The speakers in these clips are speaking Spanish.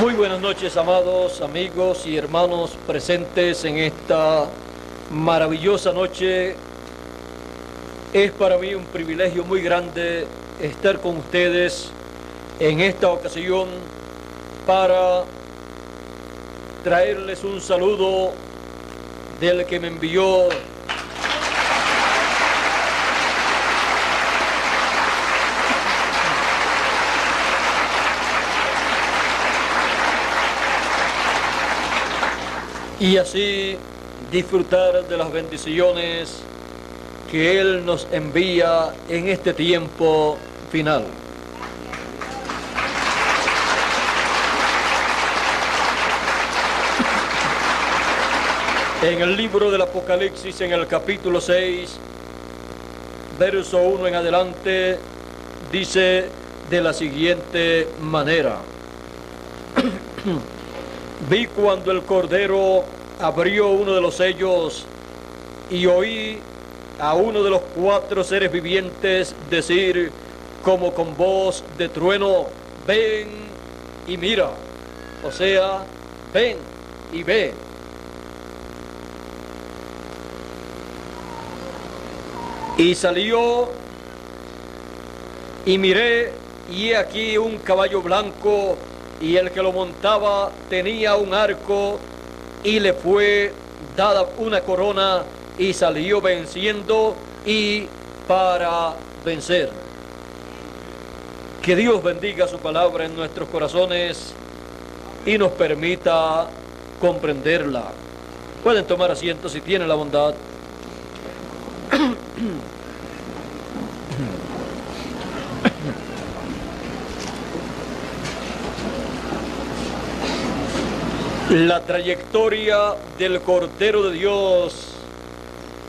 Muy buenas noches, amados amigos y hermanos presentes en esta maravillosa noche. Es para mí un privilegio muy grande estar con ustedes en esta ocasión para traerles un saludo del que me envió y así disfrutar de las bendiciones que Él nos envía en este tiempo final. En el libro del Apocalipsis, en el capítulo 6, verso 1 en adelante, dice de la siguiente manera: Vi cuando el Cordero abrió uno de los sellos y oí a uno de los 4 seres vivientes decir como con voz de trueno: ven y mira. O sea, ven y ve. Y salió y miré, y he aquí un caballo blanco, y el que lo montaba tenía un arco, y le fue dada una corona, y salió venciendo y para vencer. Que Dios bendiga su palabra en nuestros corazones y nos permita comprenderla. Pueden tomar asiento si tienen la bondad. La trayectoria del Cordero de Dios,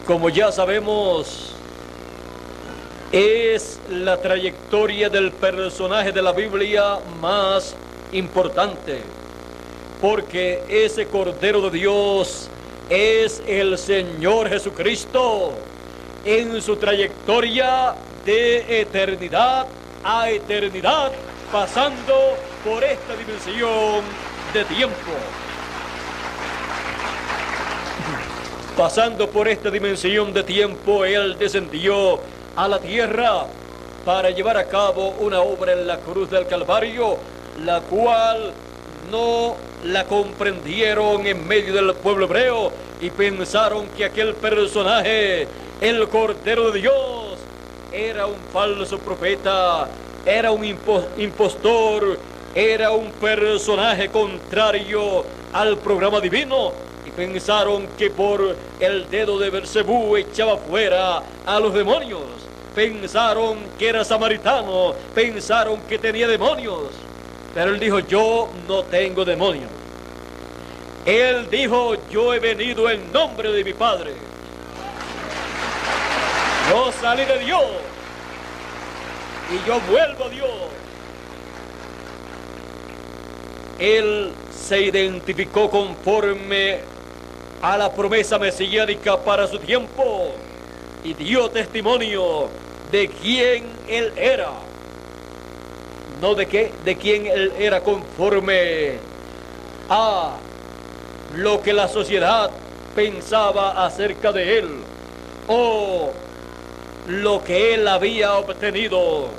como ya sabemos, es la trayectoria del personaje de la Biblia más importante, porque ese Cordero de Dios es el Señor Jesucristo en su trayectoria de eternidad a eternidad, pasando por esta dimensión de tiempo. Pasando por esta dimensión de tiempo, Él descendió a la tierra para llevar a cabo una obra en la cruz del Calvario, la cual no la comprendieron en medio del pueblo hebreo y pensaron que aquel personaje, el Cordero de Dios, era un falso profeta, era un impostor, era un personaje contrario al programa divino, y pensaron que por el dedo de Beelzebú echaba fuera a los demonios. Pensaron que era samaritano, pensaron que tenía demonios, pero él dijo: yo no tengo demonios. Él dijo: yo he venido en nombre de mi Padre. Yo salí de Dios y yo vuelvo a Dios. Él se identificó conforme a la promesa mesiánica para su tiempo y dio testimonio de quién Él era. No de quién Él era conforme a lo que la sociedad pensaba acerca de Él, o lo que Él había obtenido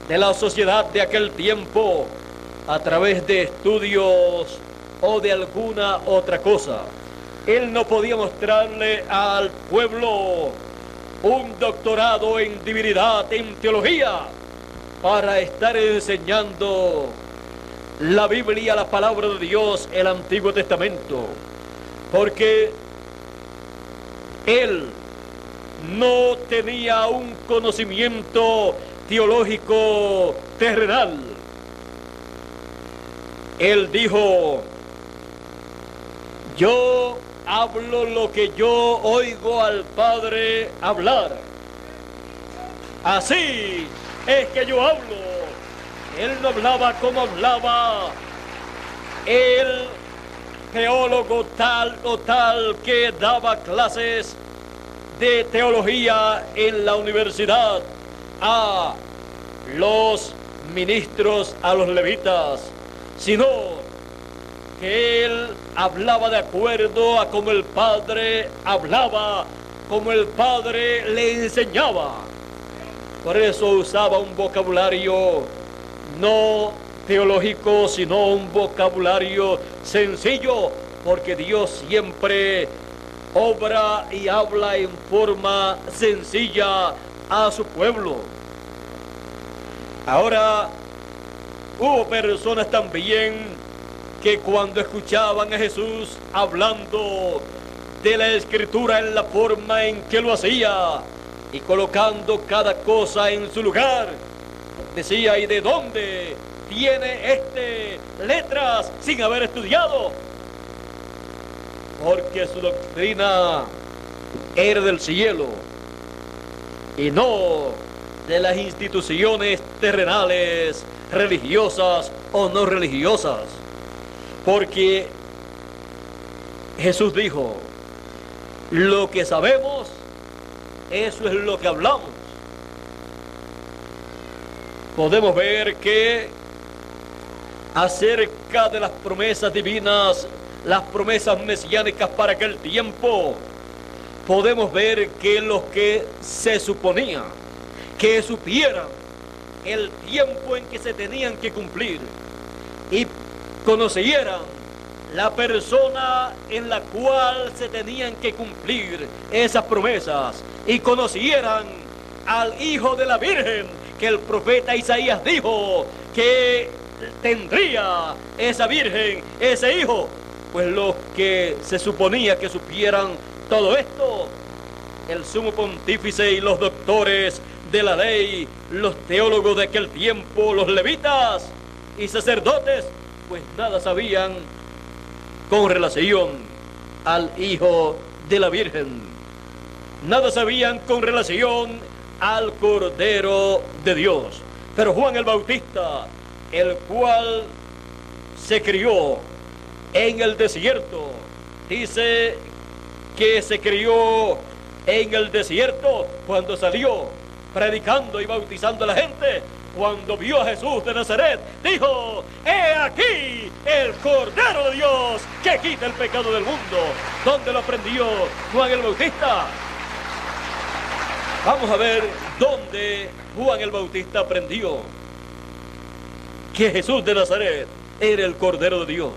de la sociedad de aquel tiempo a través de estudios o de alguna otra cosa. Él no podía mostrarle al pueblo un doctorado en divinidad, en teología, para estar enseñando la Biblia, la palabra de Dios, el Antiguo Testamento, porque Él no tenía un conocimiento teológico terrenal. Él dijo: yo hablo lo que yo oigo al Padre hablar. Así es que yo hablo. Él no hablaba como hablaba el teólogo tal o tal que daba clases de teología en la universidad a los ministros, a los levitas, sino que él hablaba de acuerdo a como el Padre hablaba, como el Padre le enseñaba. Por eso usaba un vocabulario no teológico, sino un vocabulario sencillo, porque Dios siempre obra y habla en forma sencilla a su pueblo. Ahora, hubo personas también que cuando escuchaban a Jesús hablando de la Escritura en la forma en que lo hacía y colocando cada cosa en su lugar, decía: ¿y de dónde tiene letras sin haber estudiado? Porque su doctrina era del cielo y no de las instituciones terrenales, religiosas o no religiosas. Porque Jesús dijo: lo que sabemos, eso es lo que hablamos. Podemos ver que acerca de las promesas divinas, las promesas mesiánicas para aquel tiempo, podemos ver que los que se suponía que supieran el tiempo en que se tenían que cumplir y conocieran la persona en la cual se tenían que cumplir esas promesas y conocieran al Hijo de la Virgen, que el profeta Isaías dijo que tendría esa Virgen, ese Hijo, pues los que se suponía que supieran todo esto, el sumo pontífice y los doctores de la ley, los teólogos de aquel tiempo, los levitas y sacerdotes, pues nada sabían con relación al Hijo de la Virgen. Nada sabían con relación al Cordero de Dios. Pero Juan el Bautista, el cual se crió en el desierto, dice que se crió en el desierto cuando salió predicando y bautizando a la gente. Cuando vio a Jesús de Nazaret, dijo: he aquí el Cordero de Dios que quita el pecado del mundo. ¿Dónde lo aprendió Juan el Bautista? Vamos a ver dónde Juan el Bautista aprendió que Jesús de Nazaret era el Cordero de Dios.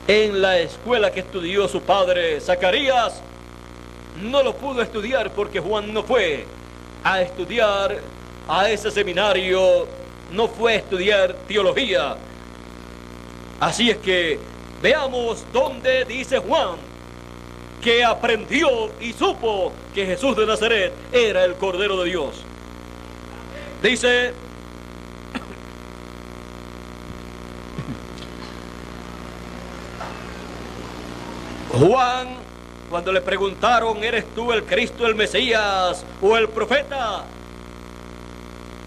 En la escuela que estudió su padre Zacarías, no lo pudo estudiar porque Juan no fue a estudiar a ese seminario, no fue a estudiar teología. Así es que veamos dónde dice Juan que aprendió y supo que Jesús de Nazaret era el Cordero de Dios. Dice: Juan, cuando le preguntaron: ¿eres tú el Cristo, el Mesías o el profeta?,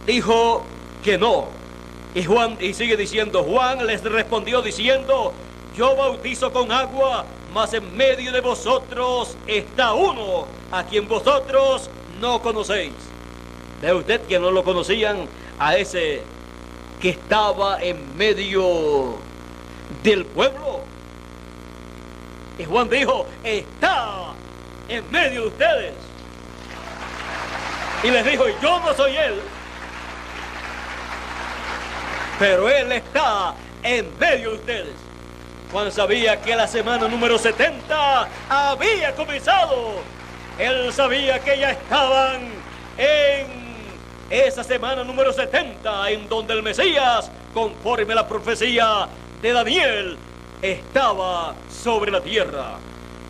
dijo que no. Y sigue diciendo: Juan les respondió diciendo: yo bautizo con agua, mas en medio de vosotros está uno a quien vosotros no conocéis. ¿Ve usted que no lo conocían a ese que estaba en medio del pueblo? Y Juan dijo: está en medio de ustedes. Y les dijo: yo no soy él, pero él está en medio de ustedes. Juan sabía que la semana número 70 había comenzado. Él sabía que ya estaban en esa semana número 70, en donde el Mesías, conforme a la profecía de Daniel, estaba sobre la tierra.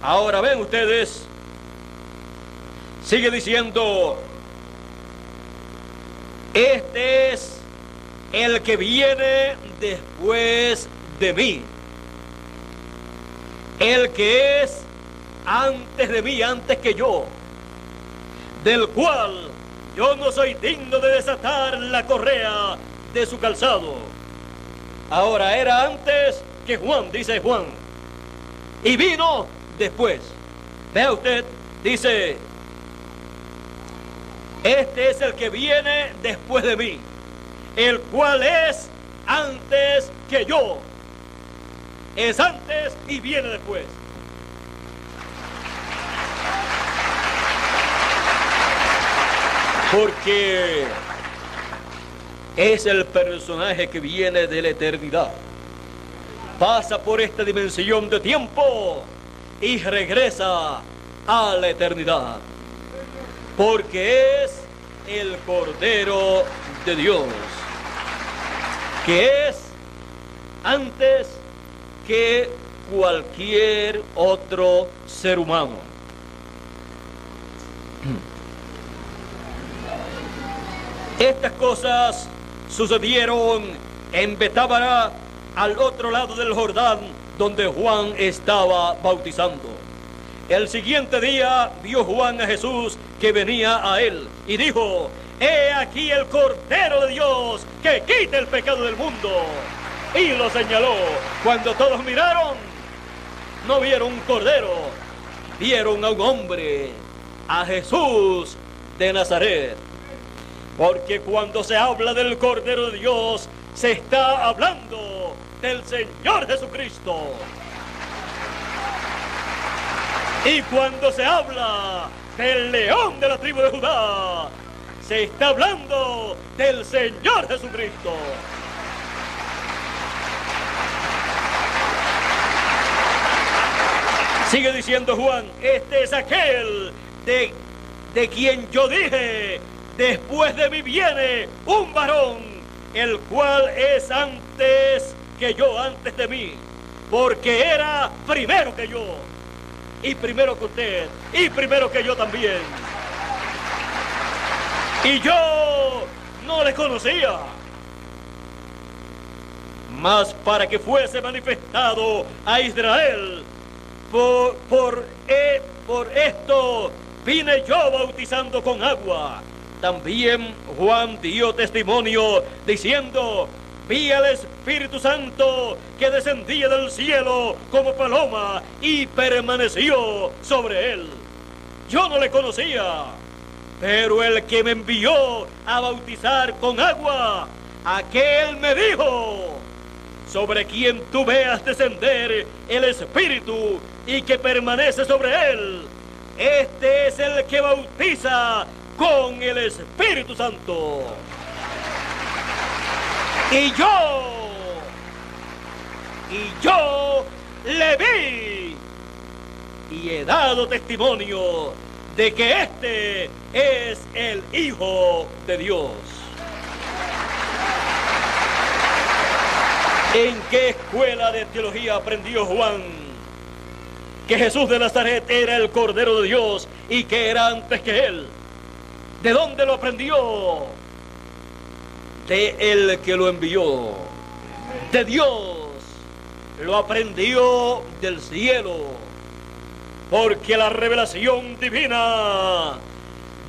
Ahora ven ustedes, sigue diciendo: este es el que viene después de mí, el que es antes de mí, antes que yo, del cual yo no soy digno de desatar la correa de su calzado. Ahora, era antes que Juan, dice Juan, y vino después. Vea usted, dice: este es el que viene después de mí, el cual es antes que yo. es antes y viene después. Porque es el personaje que viene de la eternidad. Pasa por esta dimensión de tiempo y regresa a la eternidad. Porque es el Cordero de Dios, que es antes que cualquier otro ser humano. Estas cosas sucedieron en Betábara, al otro lado del Jordán, donde Juan estaba bautizando. El siguiente día vio Juan a Jesús que venía a él y dijo: «He aquí el Cordero de Dios que quita el pecado del mundo». Y lo señaló. Cuando todos miraron, no vieron un cordero, vieron a un hombre, a Jesús de Nazaret. Porque cuando se habla del Cordero de Dios, se está hablando del Señor Jesucristo. Y cuando se habla del León de la tribu de Judá, se está hablando del Señor Jesucristo. Sigue diciendo Juan: «Este es aquel de quien yo dije, después de mí viene un varón, el cual es antes que yo, antes de mí, porque era primero que yo, y primero que usted, y primero que yo también. Y yo no le conocía, mas para que fuese manifestado a Israel, por esto vine yo bautizando con agua». También Juan dio testimonio diciendo: «Vi al Espíritu Santo que descendía del cielo como paloma y permaneció sobre él. Yo no le conocía, pero el que me envió a bautizar con agua, aquel me dijo: sobre quien tú veas descender el Espíritu y que permanece sobre él, este es el que bautiza con el Espíritu Santo». Y yo le vi y he dado testimonio de que este es el Hijo de Dios. ¿En qué escuela de teología aprendió Juan que Jesús de Nazaret era el Cordero de Dios y que era antes que él? ¿De dónde lo aprendió? De el que lo envió, de Dios. Lo aprendió del cielo, porque la revelación divina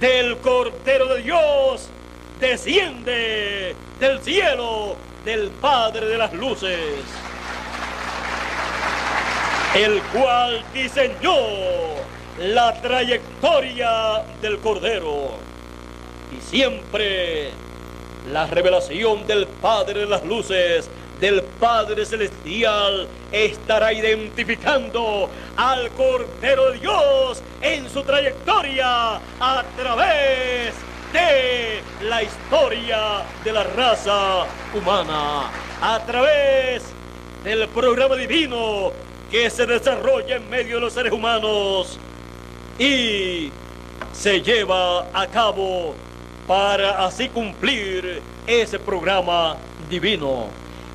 del Cordero de Dios desciende del cielo, del Padre de las luces, el cual diseñó la trayectoria del Cordero. Y siempre la revelación del Padre de las luces, del Padre celestial, estará identificando al Cordero de Dios en su trayectoria a través de la historia de la raza humana, a través del programa divino que se desarrolla en medio de los seres humanos y se lleva a cabo para así cumplir ese programa divino.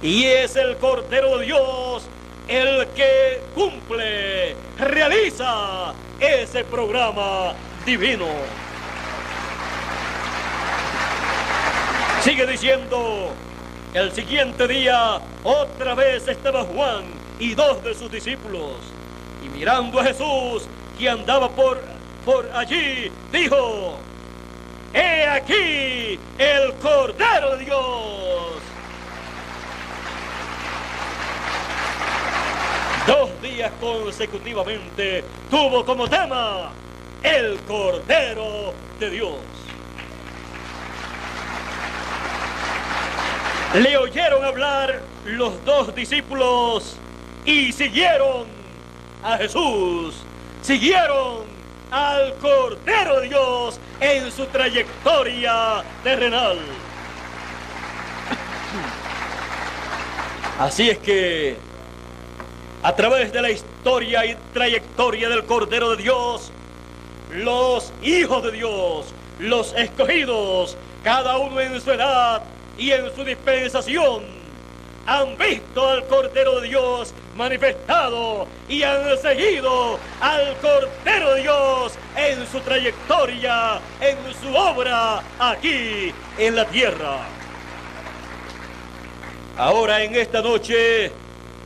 Y es el Cordero de Dios el que cumple, realiza ese programa divino. Sigue diciendo: el siguiente día otra vez estaba Juan y dos de sus discípulos, y mirando a Jesús que andaba por allí, dijo: «He aquí el Cordero de Dios». 2 días consecutivamente tuvo como tema el Cordero de Dios. Le oyeron hablar los 2 discípulos y siguieron a Jesús, siguieron al Cordero de Dios en su trayectoria terrenal. Así es que, a través de la historia y trayectoria del Cordero de Dios, los hijos de Dios, los escogidos, cada uno en su edad y en su dispensación, han visto al Cordero de Dios manifestado y han seguido al Cordero de Dios en su trayectoria, en su obra aquí en la tierra. Ahora, en esta noche,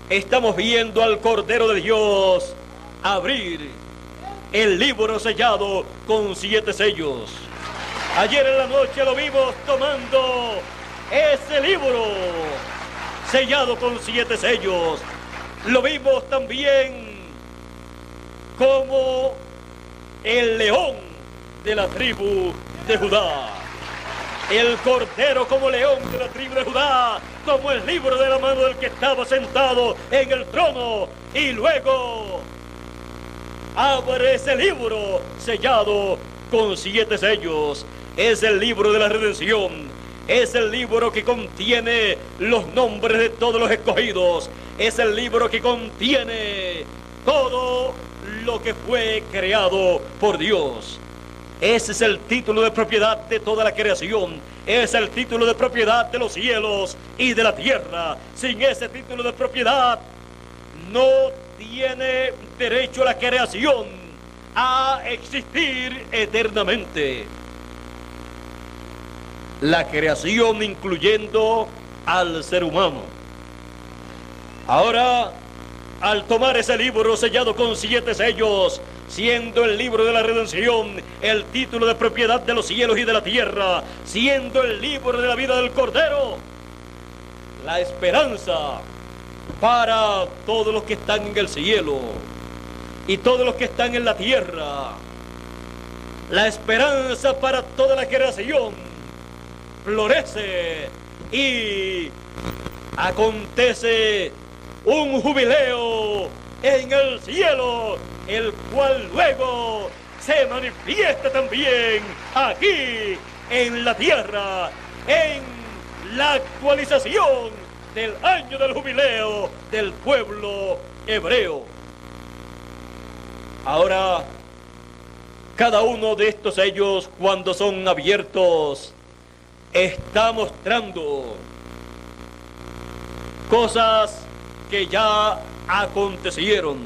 estamos viendo al Cordero de Dios abrir el libro sellado con 7 sellos. Ayer en la noche lo vimos tomando ese libro sellado con 7 sellos. Lo vimos también como el león de la tribu de Judá. El Cordero como león de la tribu de Judá, como el libro de la mano del que estaba sentado en el trono. Y luego abre ese libro sellado con 7 sellos. Es el libro de la redención. Es el libro que contiene los nombres de todos los escogidos. Es el libro que contiene todo lo que fue creado por Dios. Ese es el título de propiedad de toda la creación. Es el título de propiedad de los cielos y de la tierra. Sin ese título de propiedad, no tiene derecho a la creación a existir eternamente. La creación incluyendo al ser humano. Ahora, al tomar ese libro sellado con 7 sellos, siendo el libro de la redención el título de propiedad de los cielos y de la tierra, siendo el libro de la vida del Cordero, la esperanza para todos los que están en el cielo y todos los que están en la tierra, la esperanza para toda la creación florece y acontece un jubileo en el cielo, el cual luego se manifiesta también aquí en la tierra, en la actualización del año del jubileo del pueblo hebreo. Ahora, cada uno de estos sellos, cuando son abiertos, está mostrando cosas que ya acontecieron.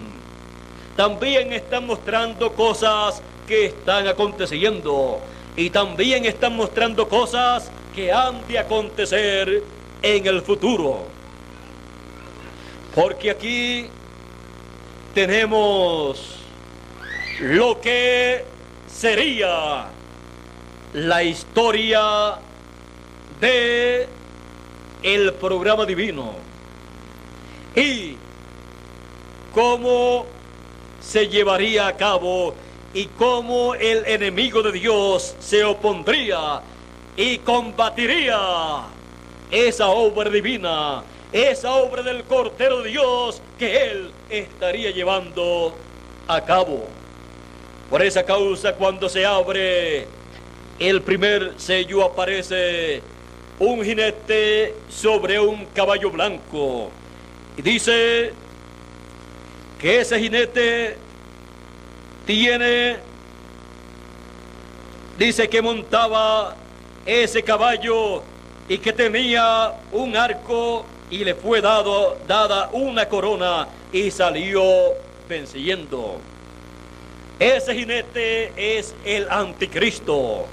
También están mostrando cosas que están aconteciendo. Y también están mostrando cosas que han de acontecer en el futuro. Porque aquí tenemos lo que sería la historia de el programa divino y cómo se llevaría a cabo y cómo el enemigo de Dios se opondría y combatiría esa obra divina, esa obra del Cordero de Dios que Él estaría llevando a cabo. Por esa causa, cuando se abre el primer sello, aparece un jinete sobre un caballo blanco. Y dice que ese jinete dice que montaba ese caballo y que tenía un arco y le fue dada una corona y salió venciendo. Ese jinete es el anticristo,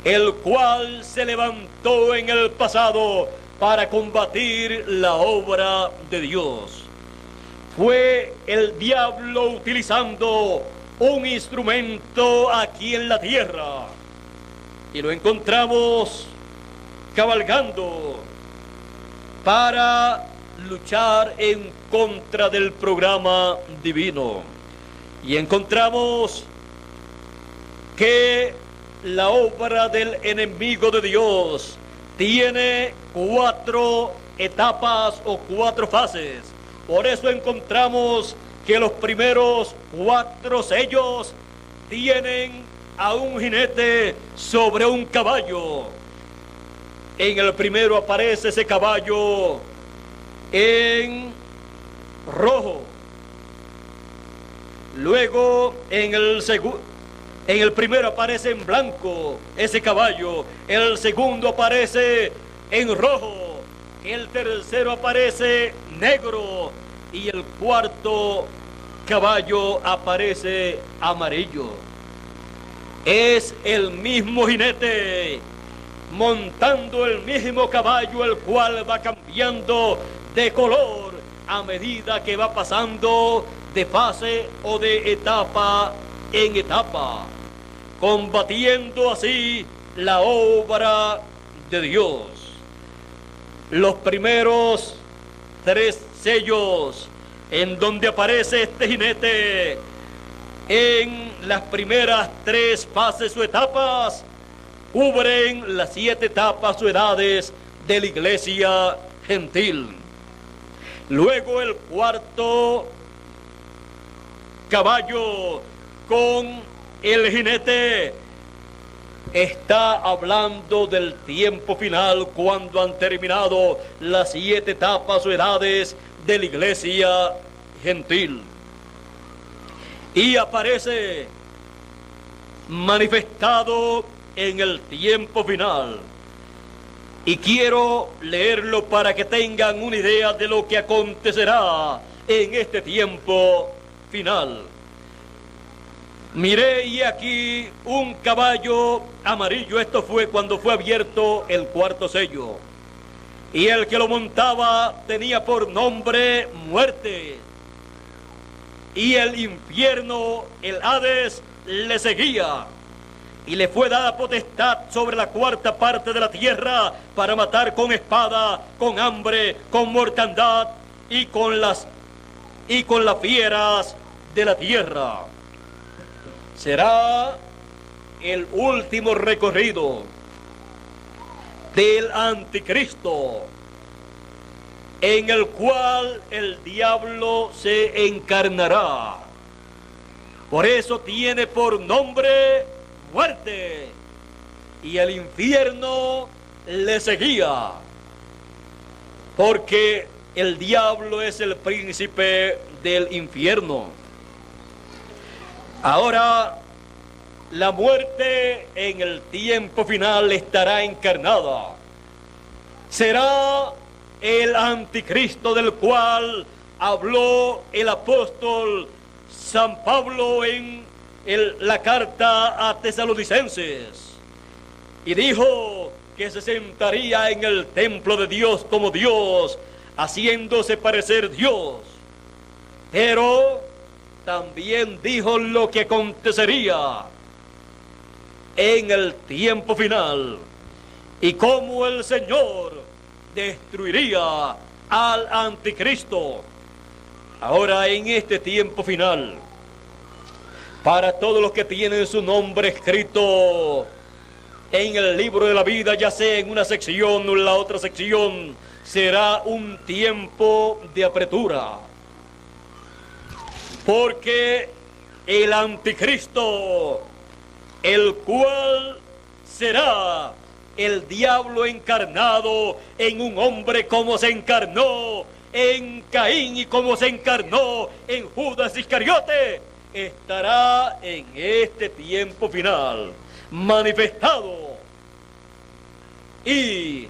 el cual se levantó en el pasado para combatir la obra de Dios. Fue el diablo utilizando un instrumento aquí en la tierra y lo encontramos cabalgando para luchar en contra del programa divino. Y encontramos que la obra del enemigo de Dios tiene 4 etapas o 4 fases. Por eso encontramos que los primeros 4 sellos tienen a un jinete sobre un caballo. En el primero aparece ese caballo en rojo. Luego en el primero aparece en blanco ese caballo. El segundo aparece en rojo. El tercero aparece negro. Y el cuarto caballo aparece amarillo. Es el mismo jinete montando el mismo caballo, el cual va cambiando de color a medida que va pasando de fase o de etapa en etapa, combatiendo así la obra de Dios. Los primeros 3 sellos en donde aparece este jinete en las primeras 3 fases o etapas cubren las 7 etapas o edades de la iglesia gentil. Luego el cuarto caballo con el jinete está hablando del tiempo final, cuando han terminado las 7 etapas o edades de la iglesia gentil. Y aparece manifestado en el tiempo final. Y quiero leerlo para que tengan una idea de lo que acontecerá en este tiempo final. Miré y aquí un caballo amarillo. Esto fue cuando fue abierto el cuarto sello. Y el que lo montaba tenía por nombre Muerte. Y el infierno, el Hades, le seguía. Y le fue dada potestad sobre la 4ª parte de la tierra para matar con espada, con hambre, con mortandad y con las fieras de la tierra. Será el último recorrido del anticristo, en el cual el diablo se encarnará. Por eso tiene por nombre Muerte, y el infierno le seguía, porque el diablo es el príncipe del infierno. Ahora, la muerte en el tiempo final estará encarnada. Será el anticristo del cual habló el apóstol San Pablo en la carta a Tesalonicenses, y dijo que se sentaría en el templo de Dios como Dios, haciéndose parecer Dios. Pero también dijo lo que acontecería en el tiempo final y cómo el Señor destruiría al anticristo. Ahora, en este tiempo final, para todos los que tienen su nombre escrito en el libro de la vida, ya sea en una sección o en la otra sección, será un tiempo de apretura. Porque el anticristo, el cual será el diablo encarnado en un hombre, como se encarnó en Caín y como se encarnó en Judas Iscariote, estará en este tiempo final manifestado, y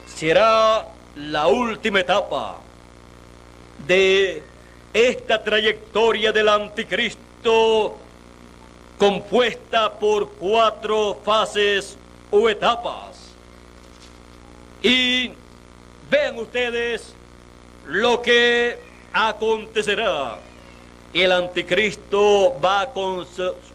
será la última etapa de esta trayectoria del anticristo, compuesta por 4 fases o etapas. Y vean ustedes lo que acontecerá. El anticristo va a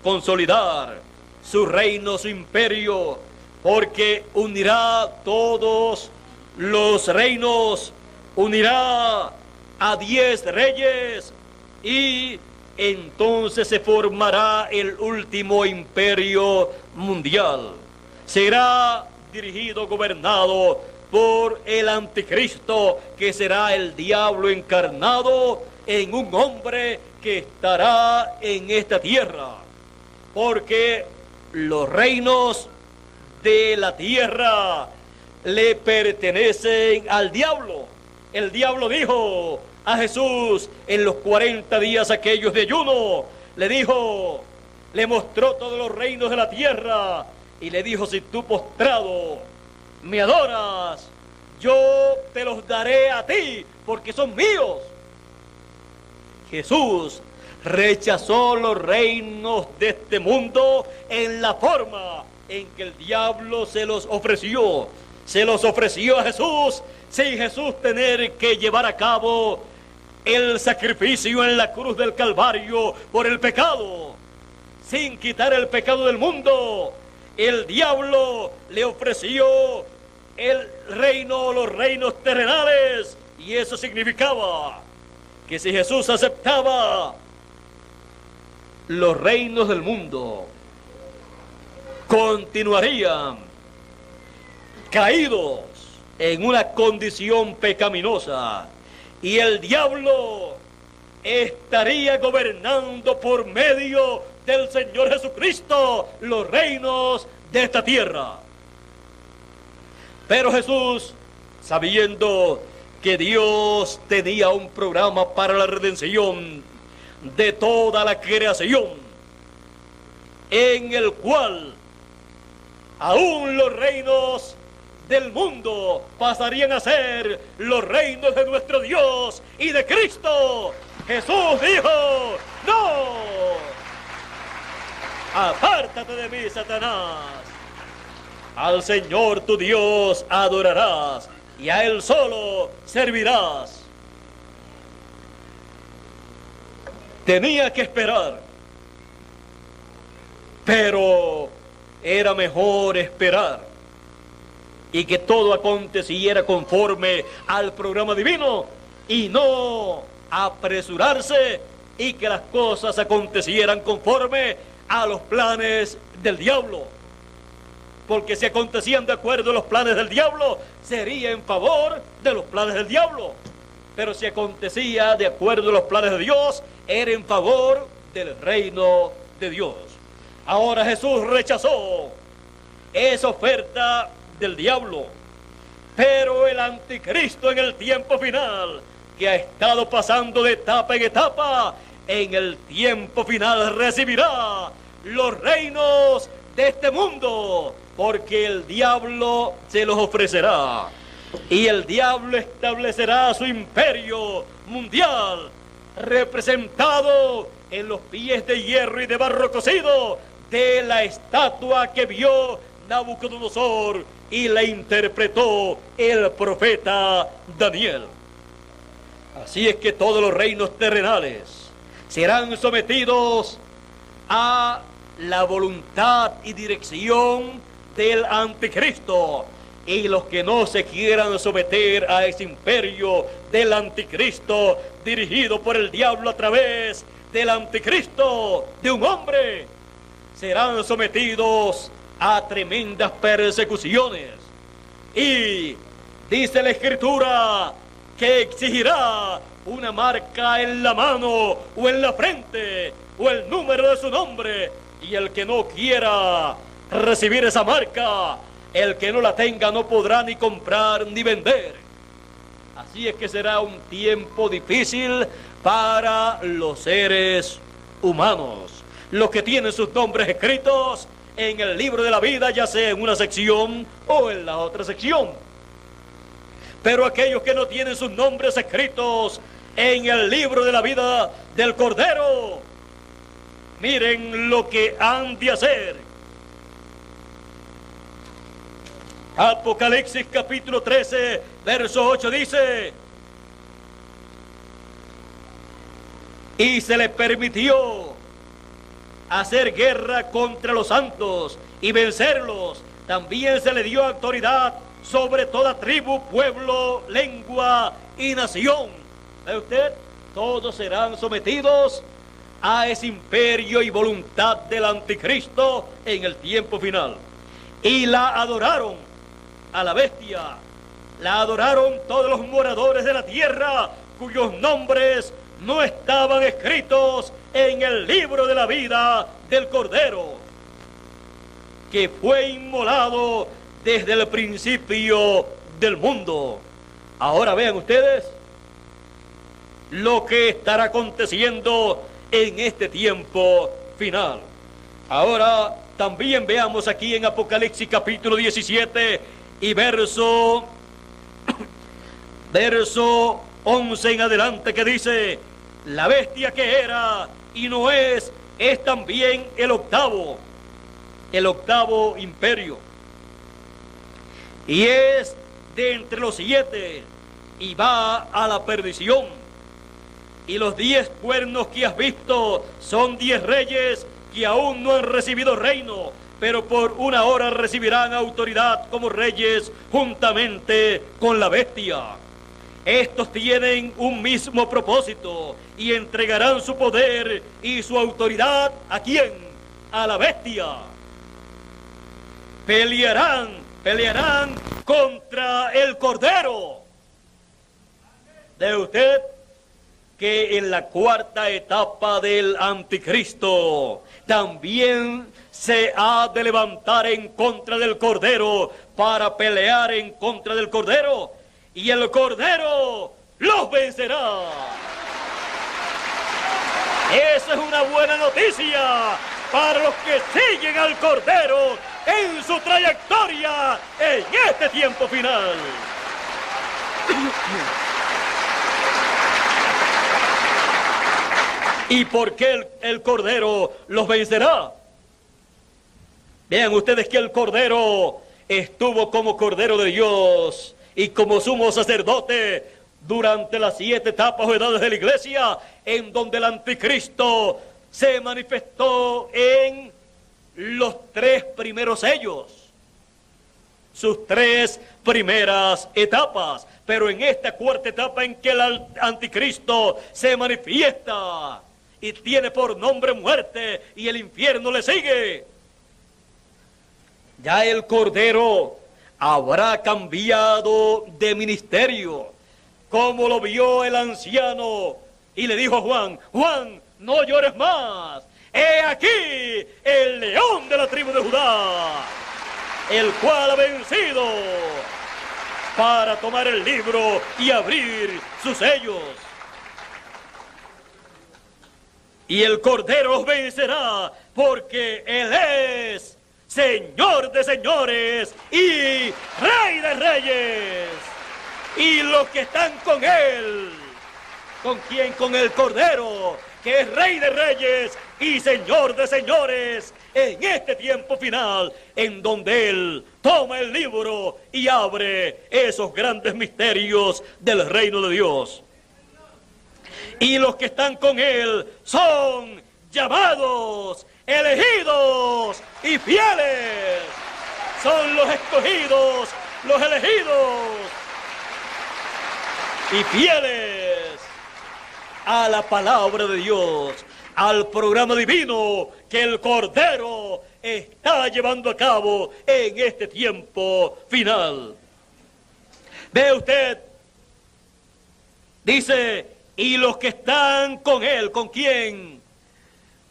consolidar su reino, su imperio, porque unirá todos los reinos, unirá a 10 reyes, y entonces se formará el último imperio mundial. Será dirigido, gobernado por el anticristo, que será el diablo encarnado en un hombre que estará en esta tierra. Porque los reinos de la tierra le pertenecen al diablo. El diablo dijo a Jesús en los 40 días aquellos de ayuno, le mostró todos los reinos de la tierra y le dijo: si tú postrado me adoras, yo te los daré a ti porque son míos. Jesús rechazó los reinos de este mundo en la forma en que el diablo se los ofreció. Se los ofreció a Jesús sin Jesús tener que llevar a cabo el sacrificio en la cruz del Calvario por el pecado. Sin quitar el pecado del mundo, el diablo le ofreció el reino, los reinos terrenales, y eso significaba que si Jesús aceptaba los reinos del mundo, continuarían caídos en una condición pecaminosa, y el diablo estaría gobernando por medio del Señor Jesucristo los reinos de esta tierra. Pero Jesús, sabiendo que Dios tenía un programa para la redención de toda la creación, en el cual aún los reinos del mundo pasarían a ser los reinos de nuestro Dios y de Cristo, Jesús dijo: ¡no! Apártate de mí, Satanás. Al Señor tu Dios adorarás y a Él solo servirás. Tenía que esperar, pero era mejor esperar y que todo aconteciera conforme al programa divino, y no apresurarse y que las cosas acontecieran conforme a los planes del diablo. Porque si acontecían de acuerdo a los planes del diablo, sería en favor de los planes del diablo. Pero si acontecía de acuerdo a los planes de Dios, era en favor del reino de Dios. Ahora Jesús rechazó esa oferta del diablo, pero el anticristo en el tiempo final, que ha estado pasando de etapa en etapa, en el tiempo final recibirá los reinos de este mundo, porque el diablo se los ofrecerá, y el diablo establecerá su imperio mundial, representado en los pies de hierro y de barro cocido de la estatua que vio Nabucodonosor y la interpretó el profeta Daniel. Así es que todos los reinos terrenales serán sometidos a la voluntad y dirección del anticristo, y los que no se quieran someter a ese imperio del anticristo dirigido por el diablo a través del anticristo de un hombre, serán sometidos a tremendas persecuciones. Y dice la Escritura que exigirá una marca en la mano o en la frente o el número de su nombre, y el que no quiera recibir esa marca, el que no la tenga, no podrá ni comprar ni vender. Así es que será un tiempo difícil para los seres humanos, los que tienen sus nombres escritos en el libro de la vida, ya sea en una sección o en la otra sección. Pero aquellos que no tienen sus nombres escritos en el libro de la vida del Cordero, miren lo que han de hacer. Apocalipsis capítulo 13, verso 8 dice: y se le permitió hacer guerra contra los santos y vencerlos. También se le dio autoridad sobre toda tribu, pueblo, lengua y nación. ¿Ve usted? Todos serán sometidos a ese imperio y voluntad del anticristo en el tiempo final. Y la adoraron a la bestia La adoraron todos los moradores de la tierra, cuyos nombres no estaban escritos en el libro de la vida del Cordero, que fue inmolado desde el principio del mundo. Ahora vean ustedes lo que estará aconteciendo en este tiempo final. Ahora también veamos aquí en Apocalipsis capítulo 17 y verso 11 en adelante, que dice: la bestia que era y no es también el octavo imperio, y es de entre los 7, y va a la perdición. Y los 10 cuernos que has visto son 10 reyes que aún no han recibido reino, pero por una hora recibirán autoridad como reyes juntamente con la bestia. Estos tienen un mismo propósito y entregarán su poder y su autoridad ¿a quién? A la bestia. Pelearán contra el Cordero. ¿De usted que en la cuarta etapa del anticristo también se ha de levantar en contra del Cordero para pelear en contra del Cordero? Y el Cordero los vencerá. Esa es una buena noticia para los que siguen al Cordero en su trayectoria en este tiempo final. ¿Y por qué el Cordero los vencerá? Vean ustedes que el Cordero estuvo como Cordero de Dios y como sumo sacerdote durante las 7 etapas o edades de la iglesia, en donde el anticristo se manifestó en los 3 primeros sellos, sus 3 primeras etapas. Pero en esta cuarta etapa en que el anticristo se manifiesta y tiene por nombre muerte y el infierno le sigue, ya el Cordero habrá cambiado de ministerio, como lo vio el anciano y le dijo a Juan: Juan, no llores más, he aquí el león de la tribu de Judá, el cual ha vencido para tomar el libro y abrir sus sellos. Y el Cordero os vencerá, porque Él es Señor de señores y Rey de reyes. Y los que están con Él, ¿con quién? Con el Cordero, que es Rey de reyes y Señor de señores, en este tiempo final, en donde Él toma el libro y abre esos grandes misterios del reino de Dios. Y los que están con Él son llamados, elegidos y fieles. Son los escogidos, los elegidos y fieles a la palabra de Dios, al programa divino que el Cordero está llevando a cabo en este tiempo final. Ve usted, dice: y los que están con Él, ¿con quién?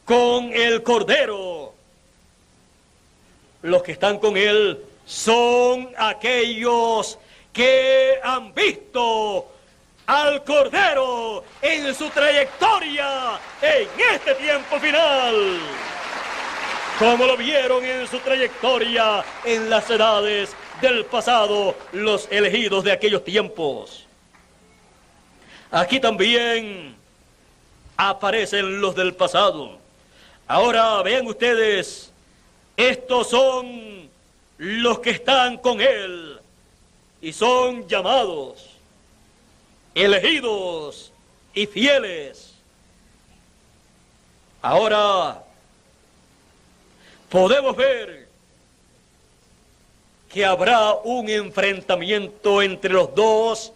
Con el Cordero. Los que están con Él son aquellos que han visto al Cordero en su trayectoria en este tiempo final, como lo vieron en su trayectoria en las edades del pasado, los elegidos de aquellos tiempos. Aquí también aparecen los del pasado. Ahora vean ustedes, estos son los que están con Él y son llamados, elegidos y fieles. Ahora podemos ver que habrá un enfrentamiento entre los dos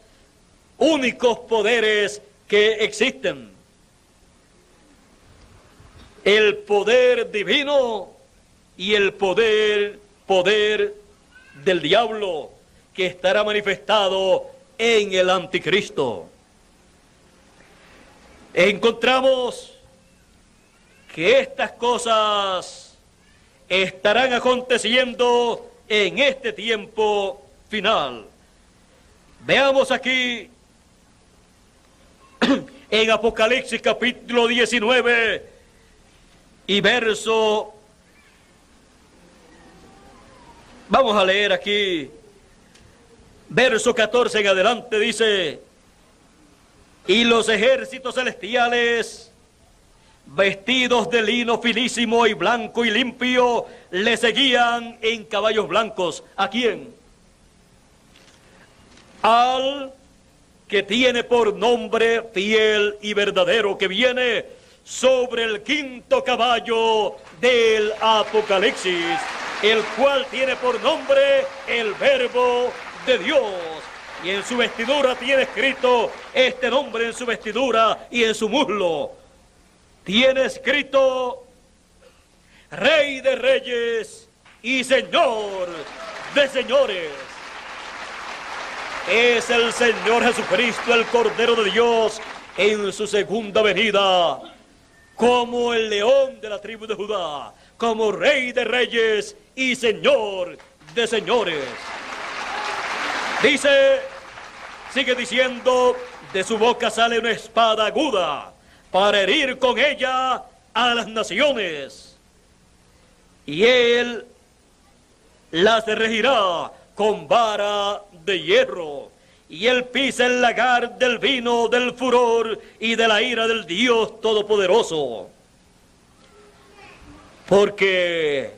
únicos poderes que existen: el poder divino y el poder del diablo, que estará manifestado en el anticristo. Encontramos que estas cosas estarán aconteciendo en este tiempo final. Veamos aquí en Apocalipsis capítulo 19 y verso, vamos a leer aquí, verso 14 en adelante, dice: y los ejércitos celestiales, vestidos de lino finísimo y blanco y limpio, le seguían en caballos blancos. ¿A quién? Al que tiene por nombre fiel y verdadero, que viene sobre el quinto caballo del Apocalipsis, el cual tiene por nombre el Verbo de Dios. Y en su vestidura tiene escrito este nombre, en su vestidura y en su muslo tiene escrito: Rey de Reyes y Señor de Señores. Es el Señor Jesucristo, el Cordero de Dios, en su segunda venida, como el león de la tribu de Judá, como Rey de Reyes y Señor de Señores. Dice, sigue diciendo: de su boca sale una espada aguda para herir con ella a las naciones, y él las regirá con vara de hierro, y él pisa el lagar del vino del furor y de la ira del Dios Todopoderoso, porque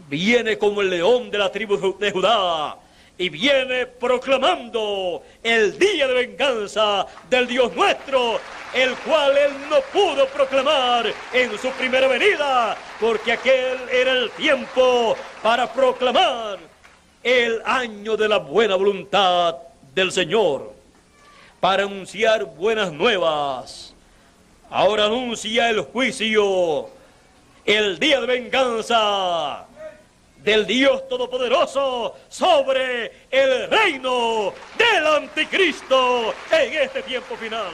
viene como el león de la tribu de Judá, y viene proclamando el día de venganza del Dios nuestro, el cual él no pudo proclamar en su primera venida, porque aquel era el tiempo para proclamar el año de la buena voluntad del Señor, para anunciar buenas nuevas. Ahora anuncia el juicio, el día de venganza del Dios Todopoderoso sobre el reino del anticristo en este tiempo final.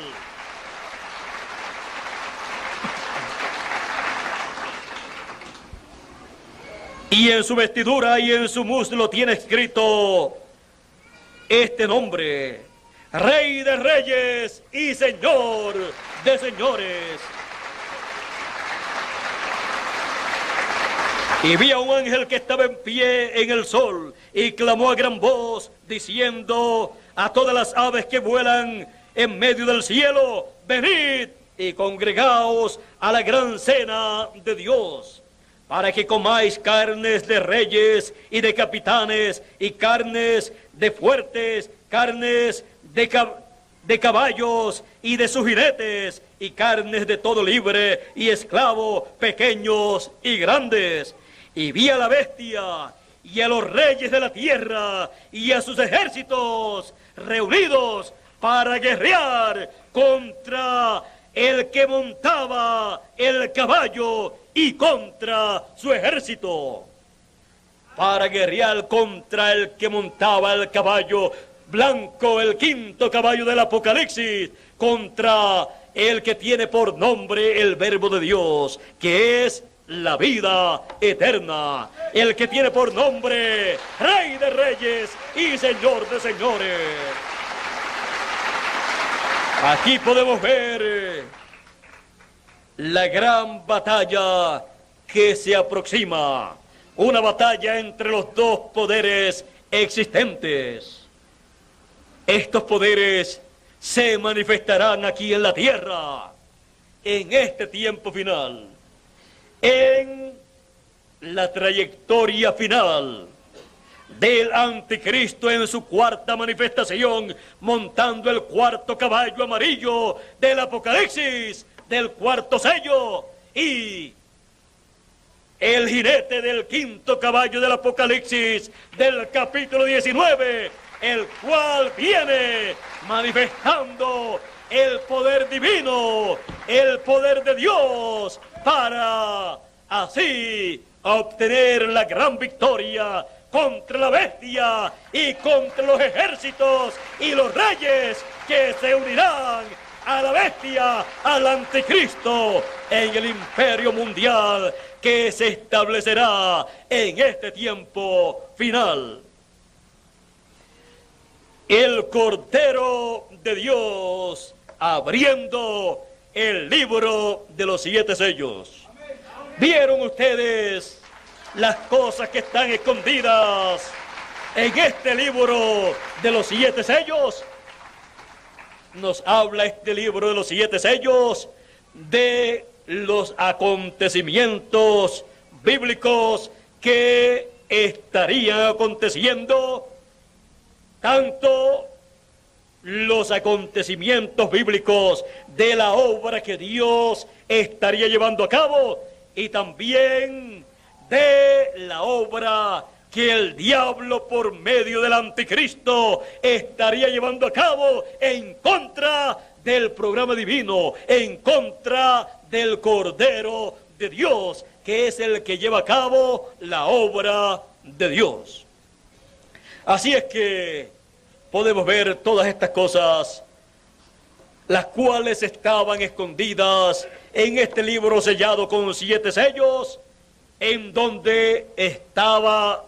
Y en su vestidura y en su muslo tiene escrito este nombre: Rey de Reyes y Señor de Señores. Y vi a un ángel que estaba en pie en el sol y clamó a gran voz, diciendo a todas las aves que vuelan en medio del cielo: venid y congregaos a la gran cena de Dios, para que comáis carnes de reyes y de capitanes, y carnes de fuertes, carnes de caballos y de sus jinetes, y carnes de todo libre y esclavo, pequeños y grandes. Y vi a la bestia y a los reyes de la tierra y a sus ejércitos reunidos para guerrear contra el que montaba el caballo y contra su ejército, para guerrear contra el que montaba el caballo blanco, el quinto caballo del Apocalipsis, contra el que tiene por nombre el Verbo de Dios, que es la vida eterna, el que tiene por nombre Rey de Reyes y Señor de Señores. Aquí podemos ver la gran batalla que se aproxima, una batalla entre los dos poderes existentes. Estos poderes se manifestarán aquí en la tierra en este tiempo final, en la trayectoria final del anticristo en su cuarta manifestación, montando el cuarto caballo amarillo del Apocalipsis, del cuarto sello, y el jinete del quinto caballo del Apocalipsis del capítulo 19, el cual viene manifestando el poder divino, el poder de Dios, para así obtener la gran victoria contra la bestia y contra los ejércitos y los reyes que se unirán a la bestia, al anticristo, en el imperio mundial que se establecerá en este tiempo final. El Cordero de Dios abriendo el libro de los 7 sellos. ¿Vieron ustedes las cosas que están escondidas en este libro de los 7 sellos? Nos habla este libro de los 7 sellos de los acontecimientos bíblicos que estarían aconteciendo, tanto los acontecimientos bíblicos de la obra que Dios estaría llevando a cabo y también de la obra que el diablo por medio del anticristo estaría llevando a cabo en contra del programa divino, en contra del Cordero de Dios, que es el que lleva a cabo la obra de Dios. Así es que podemos ver todas estas cosas, las cuales estaban escondidas en este libro sellado con 7 sellos, en donde estaba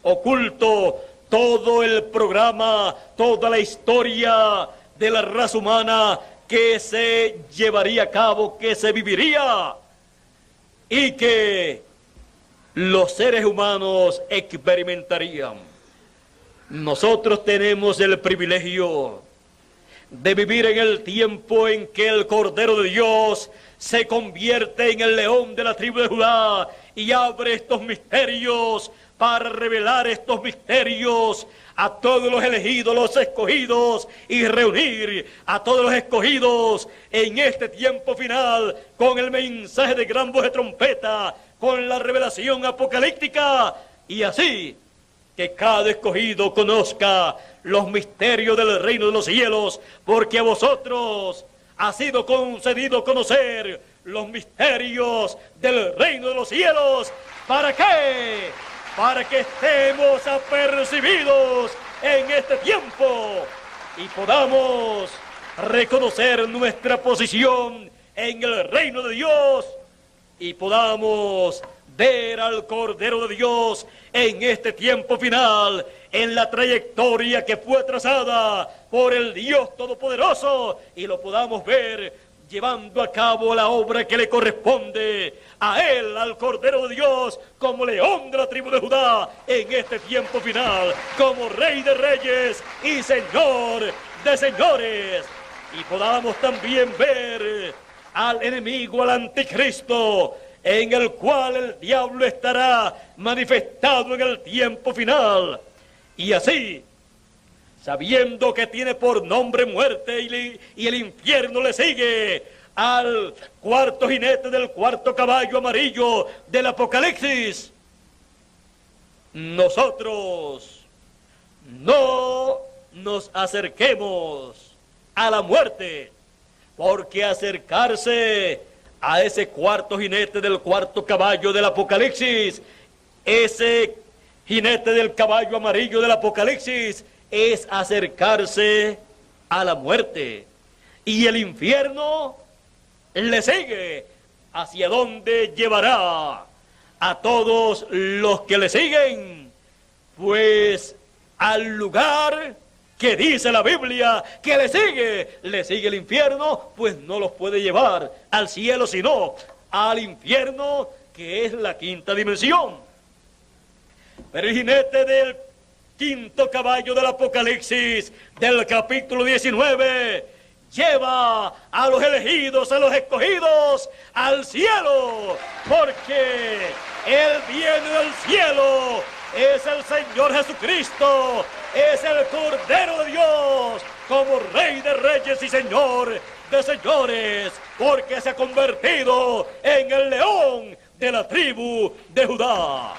oculto todo el programa, toda la historia de la raza humana que se llevaría a cabo, que se viviría y que los seres humanos experimentarían. Nosotros tenemos el privilegio de vivir en el tiempo en que el Cordero de Dios se convierte en el león de la tribu de Judá y abre estos misterios para revelar estos misterios a todos los elegidos, los escogidos, y reunir a todos los escogidos en este tiempo final con el mensaje de gran voz de trompeta, con la revelación apocalíptica, y así que cada escogido conozca los misterios del reino de los cielos, porque a vosotros ha sido concedido conocer los misterios del reino de los cielos. ¿Para qué? Para que estemos apercibidos en este tiempo y podamos reconocer nuestra posición en el reino de Dios y podamos ver al Cordero de Dios en este tiempo final, en la trayectoria que fue trazada por el Dios Todopoderoso, y lo podamos ver llevando a cabo la obra que le corresponde a él, al Cordero de Dios, como león de la tribu de Judá en este tiempo final, como Rey de Reyes y Señor de Señores, y podamos también ver al enemigo, al anticristo, en el cual el diablo estará manifestado en el tiempo final, y así, sabiendo que tiene por nombre muerte y el infierno le sigue, al cuarto jinete del cuarto caballo amarillo del Apocalipsis, nosotros no nos acerquemos a la muerte, porque acercarse a ese cuarto jinete del cuarto caballo del Apocalipsis, ese jinete del caballo amarillo del Apocalipsis, es acercarse a la muerte, y el infierno le sigue, hacia donde llevará a todos los que le siguen, pues al lugar que dice la Biblia que le sigue el infierno, pues no los puede llevar al cielo, sino al infierno, que es la quinta dimensión. Pero el jinete del quinto caballo del Apocalipsis, del capítulo 19, lleva a los elegidos, a los escogidos, al cielo, porque Él viene del cielo, es el Señor Jesucristo, es el Cordero de Dios, como Rey de Reyes y Señor de Señores, porque se ha convertido en el león de la tribu de Judá.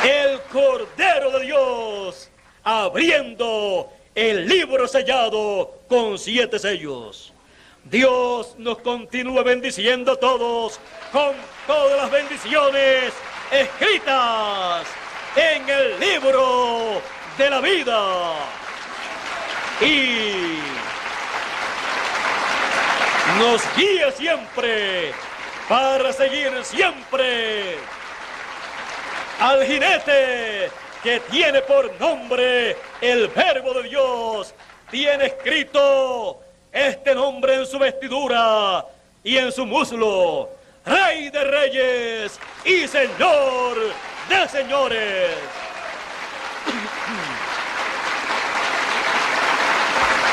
El Cordero de Dios abriendo el libro sellado con 7 sellos. Dios nos continúe bendiciendo a todos con todas las bendiciones escritas en el libro de la vida. Y nos guíe siempre para seguir siempre al jinete que tiene por nombre el Verbo de Dios. Tiene escrito este nombre en su vestidura y en su muslo: Rey de Reyes y Señor de Señores.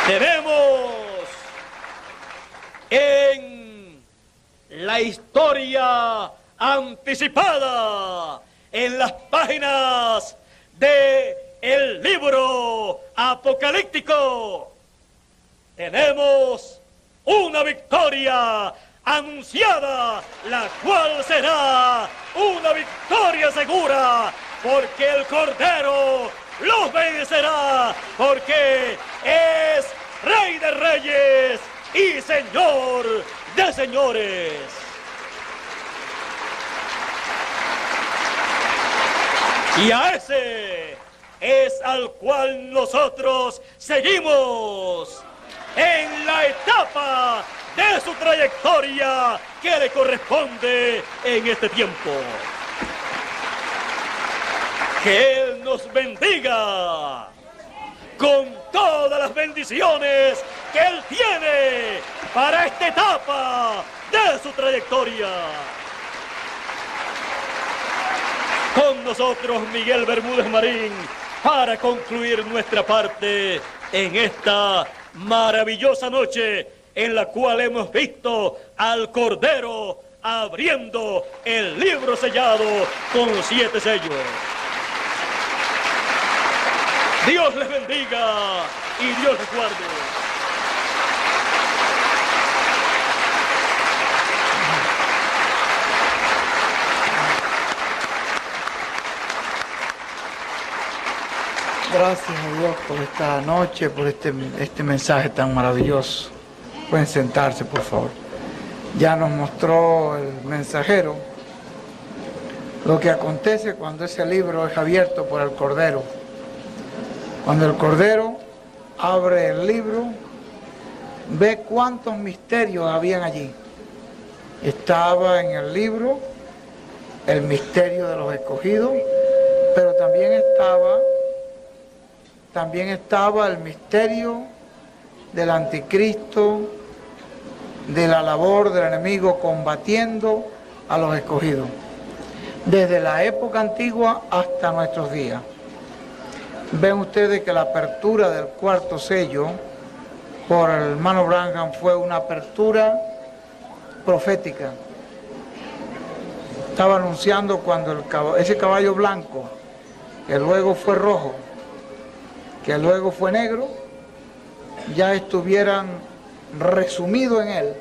Tenemos en la historia anticipada, en las páginas del libro apocalíptico, tenemos una victoria anunciada, la cual será una victoria segura, porque el Cordero los vencerá, porque es Rey de Reyes y Señor de Señores. Y a ese es al cual nosotros seguimos en la etapa de su trayectoria que le corresponde en este tiempo. Que Él nos bendiga con todas las bendiciones que Él tiene para esta etapa de su trayectoria. Con nosotros Miguel Bermúdez Marín para concluir nuestra parte en esta maravillosa noche en la cual hemos visto al Cordero abriendo el libro sellado con 7 sellos. Dios les bendiga y Dios les guarde. Gracias a Dios por esta noche, por este mensaje tan maravilloso. Pueden sentarse, por favor. Ya nos mostró el mensajero lo que acontece cuando ese libro es abierto por el Cordero. Cuando el Cordero abre el libro, ve cuántos misterios habían allí. Estaba en el libro el misterio de los escogidos, pero también estaba el misterio del anticristo, de la labor del enemigo combatiendo a los escogidos, desde la época antigua hasta nuestros días. Ven ustedes que la apertura del 4º sello por el hermano Branham fue una apertura profética. Estaba anunciando cuando ese caballo blanco, que luego fue rojo, que luego fue negro, ya estuvieran resumidos en él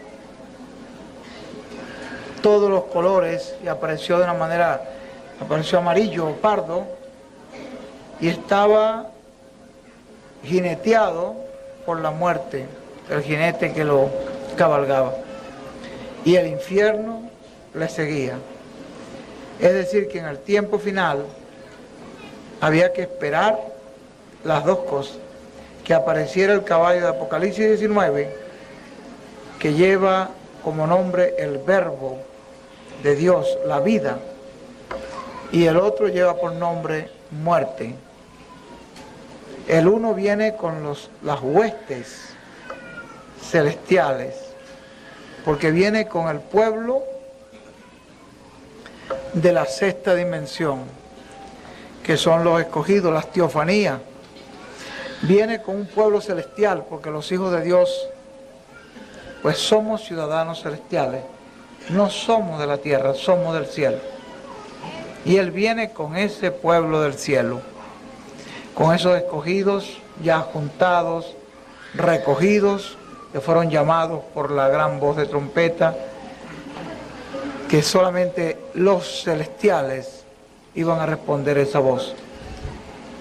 todos los colores, y apareció de una manera, apareció amarillo o pardo, y estaba jineteado por la muerte, el jinete que lo cabalgaba, y el infierno le seguía. Es decir, que en el tiempo final había que esperar las dos cosas: que apareciera el caballo de Apocalipsis 19, que lleva como nombre el Verbo de Dios, la vida, y el otro lleva por nombre muerte. El uno viene con las huestes celestiales, porque viene con el pueblo de la 6ª dimensión, que son los escogidos, las teofanías. Viene con un pueblo celestial, porque los hijos de Dios, pues somos ciudadanos celestiales, no somos de la tierra, somos del cielo. Y Él viene con ese pueblo del cielo, con esos escogidos ya juntados, recogidos, que fueron llamados por la gran voz de trompeta, que solamente los celestiales iban a responder esa voz.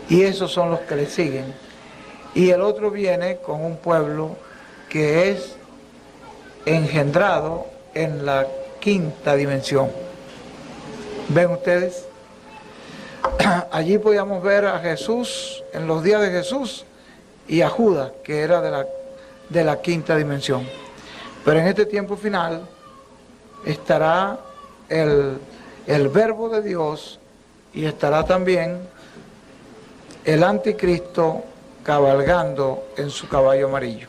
Y esos son los que le siguen. Y el otro viene con un pueblo que es engendrado en la quinta dimensión. ¿Ven ustedes? Allí podíamos ver a Jesús en los días de Jesús y a Judas, que era de la quinta dimensión. Pero en este tiempo final estará el Verbo de Dios y estará también el Anticristo cabalgando en su caballo amarillo.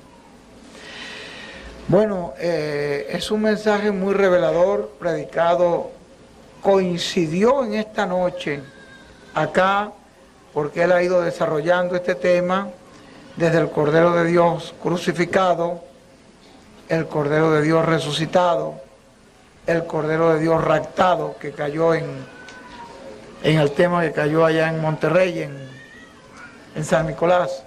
Bueno, es un mensaje muy revelador, predicado, coincidió en esta noche acá, porque él ha ido desarrollando este tema desde el Cordero de Dios crucificado, el Cordero de Dios resucitado, el Cordero de Dios raptado, que cayó en el tema que cayó allá en Monterrey, en San Nicolás.